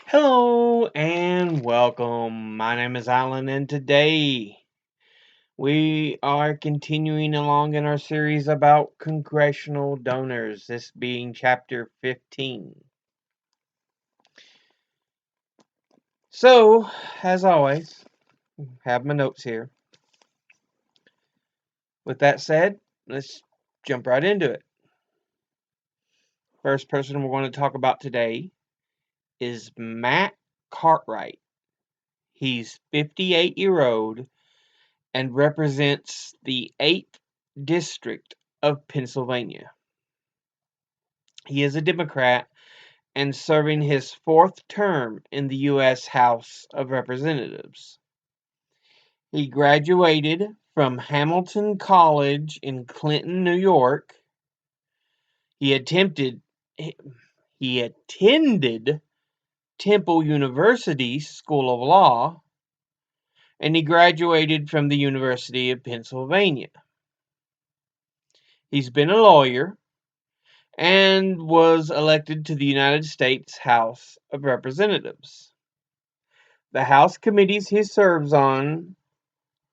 Hello and welcome. My name is Alan, and today we are continuing along in our series about congressional donors, this being chapter 15. So, as always, have my notes here. With that said, let's jump right into it. First person we're going to talk about today is Matt Cartwright. He's 58-year-old and represents the 8th District of Pennsylvania. He is a Democrat and serving his 4th term in the U.S. House of Representatives. He graduated from Hamilton College in Clinton, New York. He attended Temple University School of Law, and he graduated from the University of Pennsylvania. He's been a lawyer and was elected to the United States House of Representatives. The House committees he serves on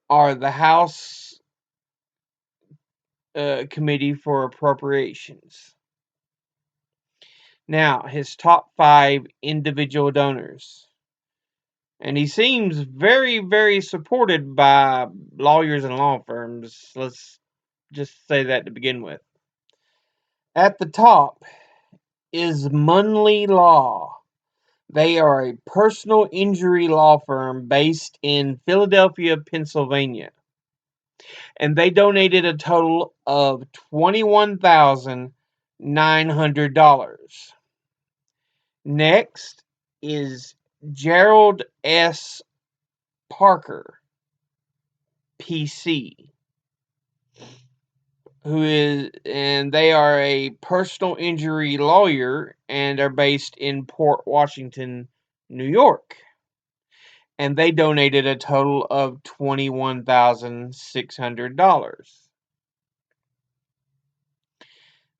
are the House Committee for Appropriations. Now, his top 5 individual donors. And he seems very, very supported by lawyers and law firms. Let's just say that to begin with. At the top is Munley Law. They are a personal injury law firm based in Philadelphia, Pennsylvania. And they donated a total of $21,900. Next is Gerald S. Parker, PC, and they are a personal injury lawyer and are based in Port Washington, New York. And they donated a total of $21,600.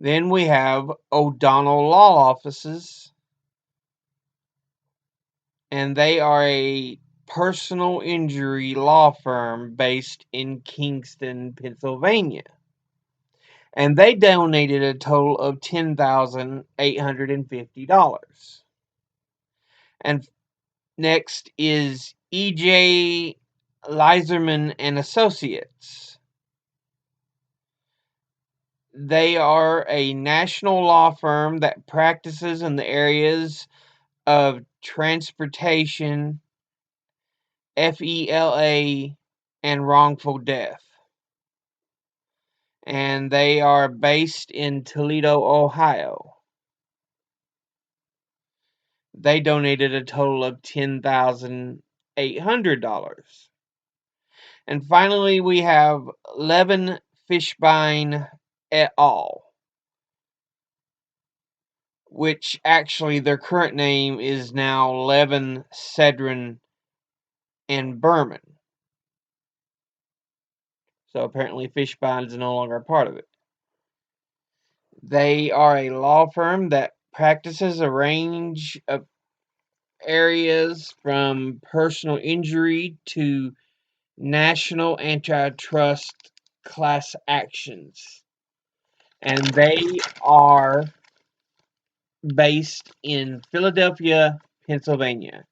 Then we have O'Donnell Law Offices, and they are a personal injury law firm based in Kingston, Pennsylvania. And they donated a total of $10,850. And next is E.J. Leiserman and Associates. They are a national law firm that practices in the areas of transportation, FELA, and wrongful death. And they are based in Toledo, Ohio. They donated a total of $10,800. And finally, we have Levin Fishbein et al., which actually their current name is now Levin, Sedrin, and Berman. So apparently Fishbein is no longer a part of it. They are a law firm that practices a range of areas from personal injury to national antitrust class actions. And they are based in Philadelphia, Pennsylvania.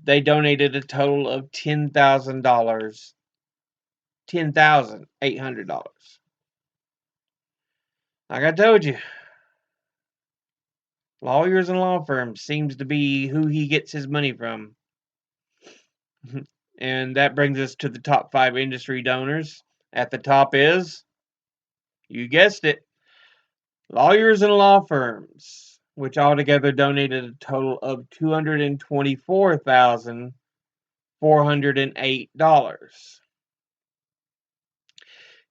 They donated a total of $10,800. Like I told you, lawyers and law firms seems to be who he gets his money from. And that brings us to the top 5 industry donors. At the top is, you guessed it, lawyers and law firms, which altogether donated a total of $224,408.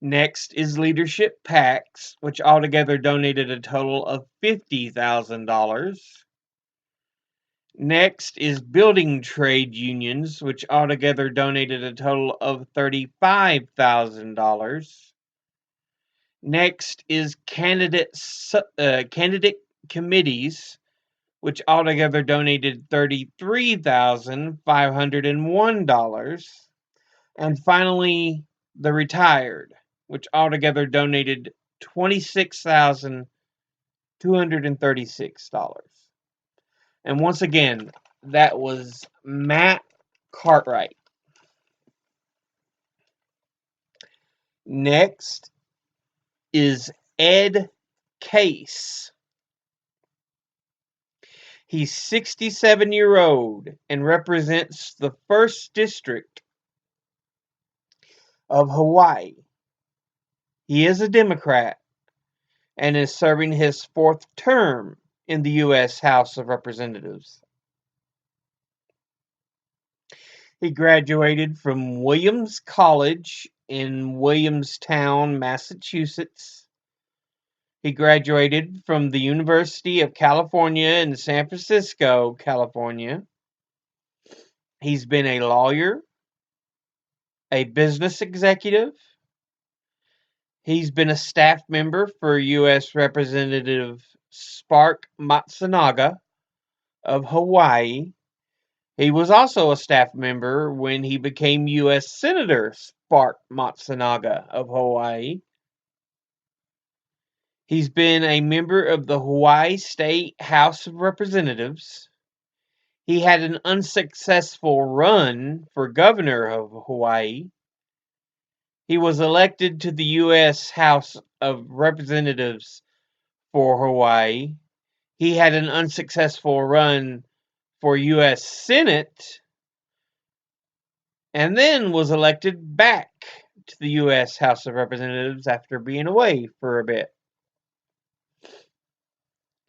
Next is leadership PACs, which altogether donated a total of $50,000. Next is building trade unions, which altogether donated a total of $35,000. Next is candidate committees, which altogether donated $33,501. And finally, the retired, which altogether donated $26,236. And once again, that was Matt Cartwright. Next is Ed Case. He's 67-year-old and represents the 1st District of Hawaii. He is a Democrat and is serving his 4th term in the U.S. House of Representatives. He graduated from Williams College in Williamstown, Massachusetts. He graduated from the University of California in San Francisco, California. He's been a lawyer, a business executive. He's been a staff member for U.S. Representative Spark Matsunaga of Hawaii. He was also a staff member when he became U.S. Senator Spark Matsunaga of Hawaii. He's been a member of the Hawaii State House of Representatives. He had an unsuccessful run for governor of Hawaii. He was elected to the U.S. House of Representatives for Hawaii. He had an unsuccessful run for U.S. Senate and then was elected back to the U.S. House of Representatives after being away for a bit.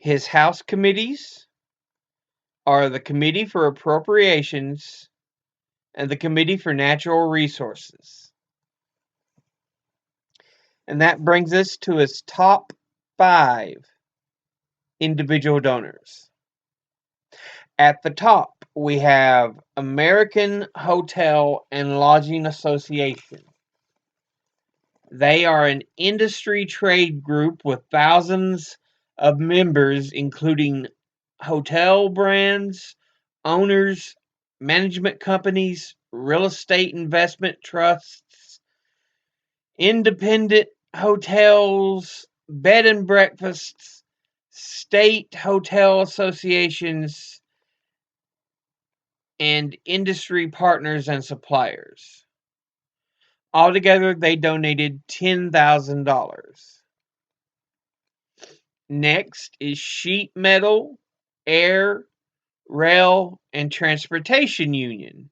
His House committees are the Committee for Appropriations and the Committee for Natural Resources. And that brings us to his top 5 individual donors. At the top, we have American Hotel and Lodging Association. They are an industry trade group with thousands of members, including hotel brands, owners, management companies, real estate investment trusts, independent hotels, bed and breakfasts, state hotel associations, and industry partners and suppliers. Altogether, they donated $10,000. Next is Sheet Metal, Air, Rail, and Transportation Union.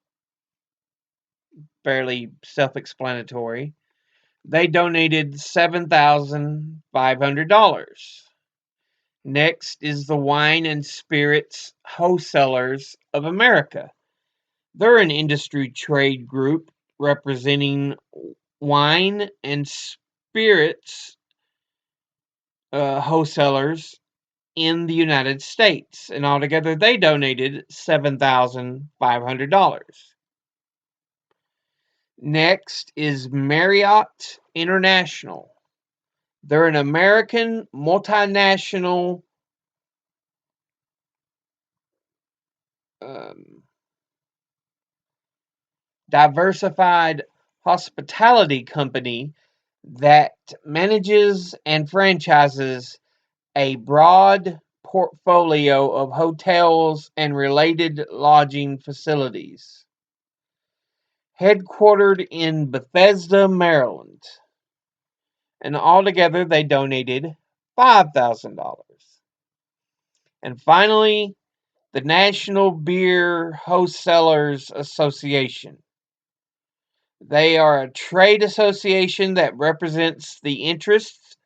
Fairly self-explanatory. They donated $7,500. Next is the Wine and Spirits Wholesalers of America. They're an industry trade group representing wine and spirits wholesalers in the United States, and altogether they donated $7,500. Next is Marriott International. They're an American multinational diversified hospitality company that manages and franchises a broad portfolio of hotels and related lodging facilities. Headquartered in Bethesda, Maryland. And altogether they donated $5,000. And finally, the National Beer Wholesalers Association. They are a trade association that represents the interests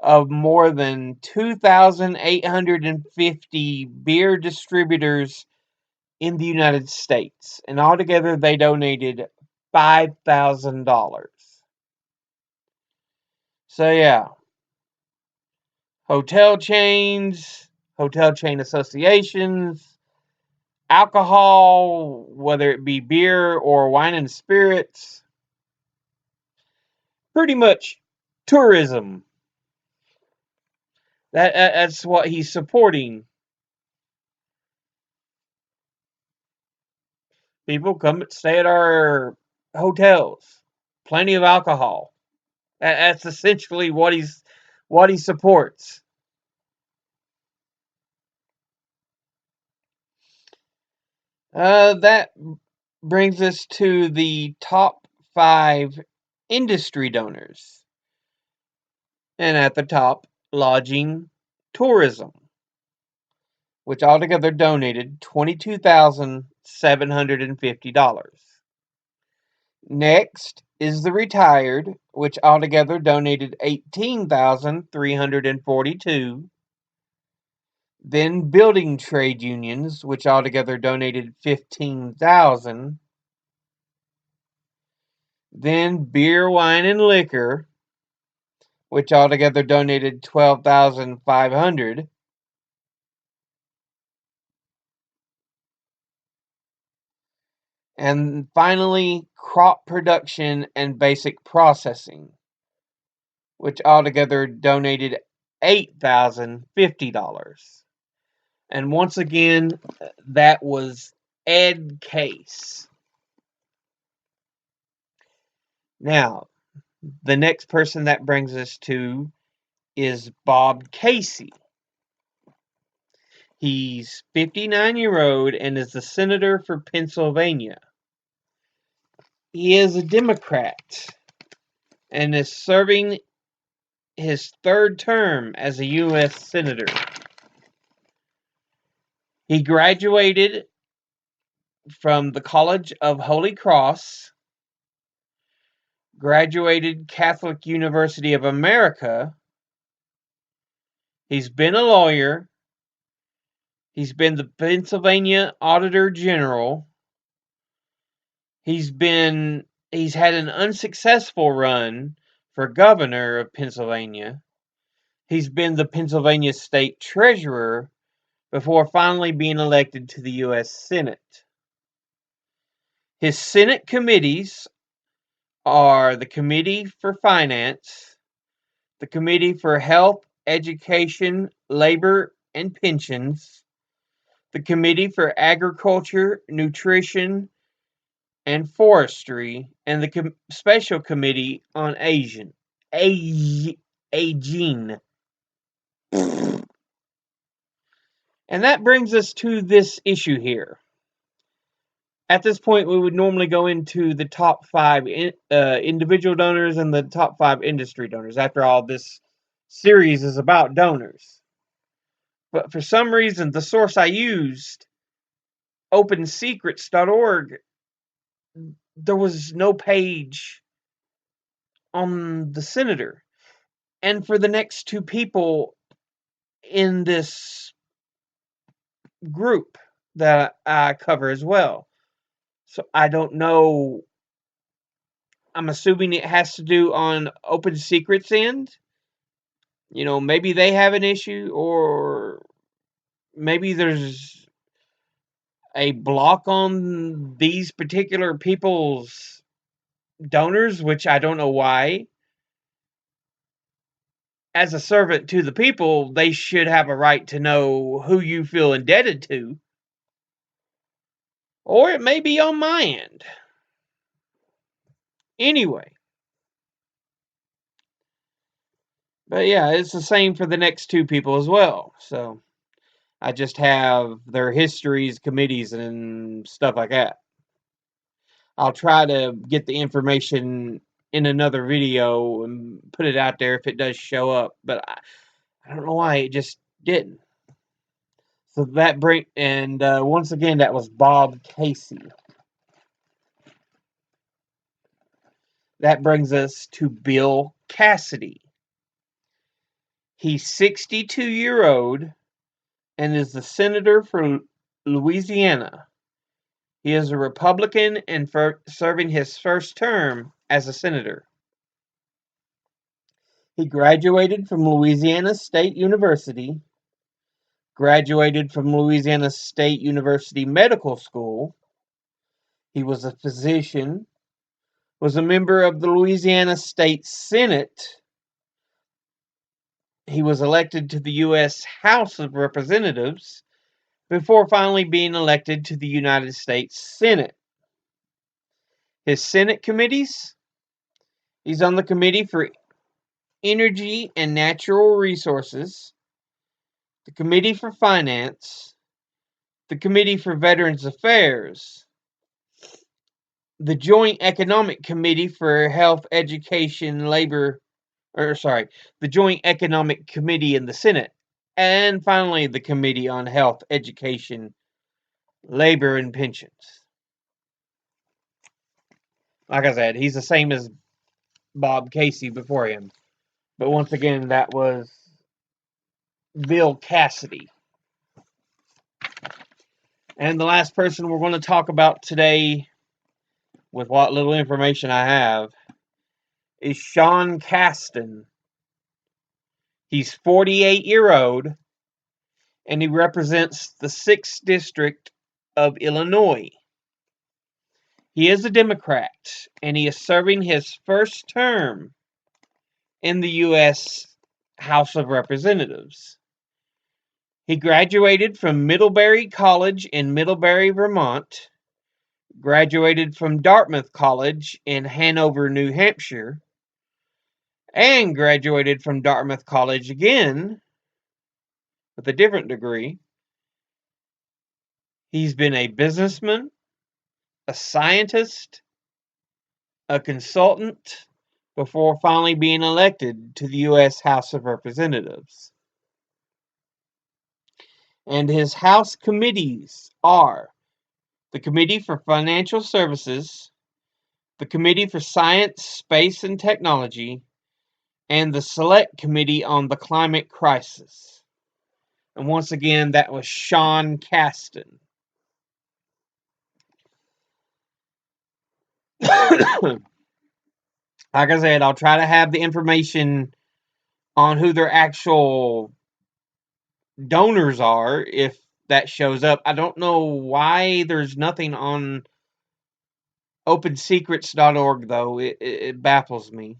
of more than 2,850 beer distributors in the United States. And altogether, they donated $5,000. So, yeah. Hotel chains, hotel chain associations, alcohol, whether it be beer or wine and spirits, pretty much tourism. That's what he's supporting People come stay at our hotels. Plenty of alcohol. That's essentially what he supports. That brings us to the top 5 industry donors. And at the top, lodging tourism, which altogether donated $22,750. Next is the retired, which altogether donated $18,342. Then building trade unions, which altogether donated $15,000. Then beer, wine, and liquor, which altogether donated $12,500. And finally, crop production and basic processing, which altogether donated $8,050. And once again, that was Ed Case. Now, the next person that brings us to is Bob Casey. He's 59-year-old and is the senator for Pennsylvania. He is a Democrat and is serving his 3rd term as a U.S. senator. He graduated from the College of Holy Cross, graduated Catholic University of America. He's been a lawyer. He's been the Pennsylvania Auditor General. He's had an unsuccessful run for governor of Pennsylvania. He's been the Pennsylvania State Treasurer before finally being elected to the U.S. Senate. His Senate committees are the Committee for Finance, the Committee for Health, Education, Labor, and Pensions, the Committee for Agriculture, Nutrition, and Forestry, and the Special Committee on Aging. And that brings us to this issue here. At this point, we would normally go into the top 5 individual donors and the top 5 industry donors. After all, this series is about donors. But for some reason, the source I used, opensecrets.org, there was no page on the senator. And for the next 2 people in this group that I cover as well. So I don't know. I'm assuming it has to do on Open Secrets end. Maybe they have an issue, or maybe there's a block on these particular people's donors, which I don't know why. As a servant to the people, they should have a right to know who you feel indebted to. Or it may be on my end. Anyway. But yeah, it's the same for the next 2 people as well. So I just have their histories, committees, and stuff like that. I'll try to get the information in another video and put it out there if it does show up. But I don't know why it just didn't. So once again, that was Bob Casey. That brings us to Bill Cassidy. He's 62-year-old and is the senator for Louisiana. He is a Republican and serving his 1st term as a senator. He graduated from Louisiana State University, graduated from Louisiana State University Medical School. He was a physician, was a member of the Louisiana State Senate. He was elected to the U.S. House of Representatives before finally being elected to the United States Senate. His Senate committees: he's on the Committee for Energy and Natural Resources, the Committee for Finance, the Committee for Veterans Affairs, the Joint Economic Committee for Health, Education, the Joint Economic Committee in the Senate, and finally the Committee on Health, Education, Labor, and Pensions. Like I said, he's the same as Bob Casey before him. But once again, that was Bill Cassidy. And the last person we're going to talk about today, with what little information I have, is Shaun Caston. He's 48-year-old, and he represents the 6th District of Illinois. He is a Democrat, and he is serving his first term in the U.S. House of Representatives. He graduated from Middlebury College in Middlebury, Vermont, graduated from Dartmouth College in Hanover, New Hampshire, and graduated from Dartmouth College again with a different degree. He's been a businessman, a scientist, a consultant, before finally being elected to the U.S. House of Representatives. And his House committees are the Committee for Financial Services, the Committee for Science, Space, and Technology, and the Select Committee on the Climate Crisis. And once again, that was Shaun Caston. Like I said, I'll try to have the information on who their actual donors are if that shows up. I don't know why there's nothing on opensecrets.org, though. It baffles me.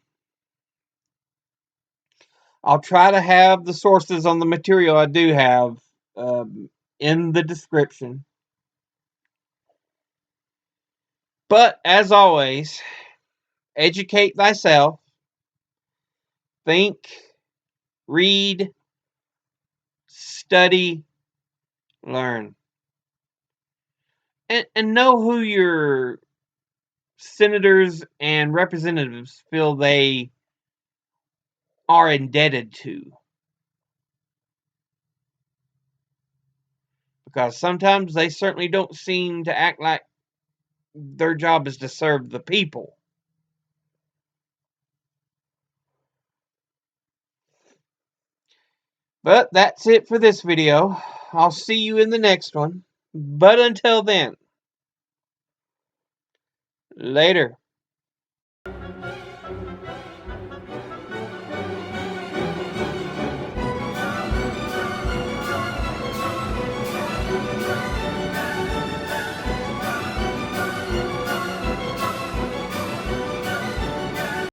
I'll try to have the sources on the material I do have in the description. But as always, educate thyself, think, read, study, learn. And know who your senators and representatives feel they are indebted to. Because sometimes they certainly don't seem to act like their job is to serve the people. But that's it for this video. I'll see you in the next one. But until then, later.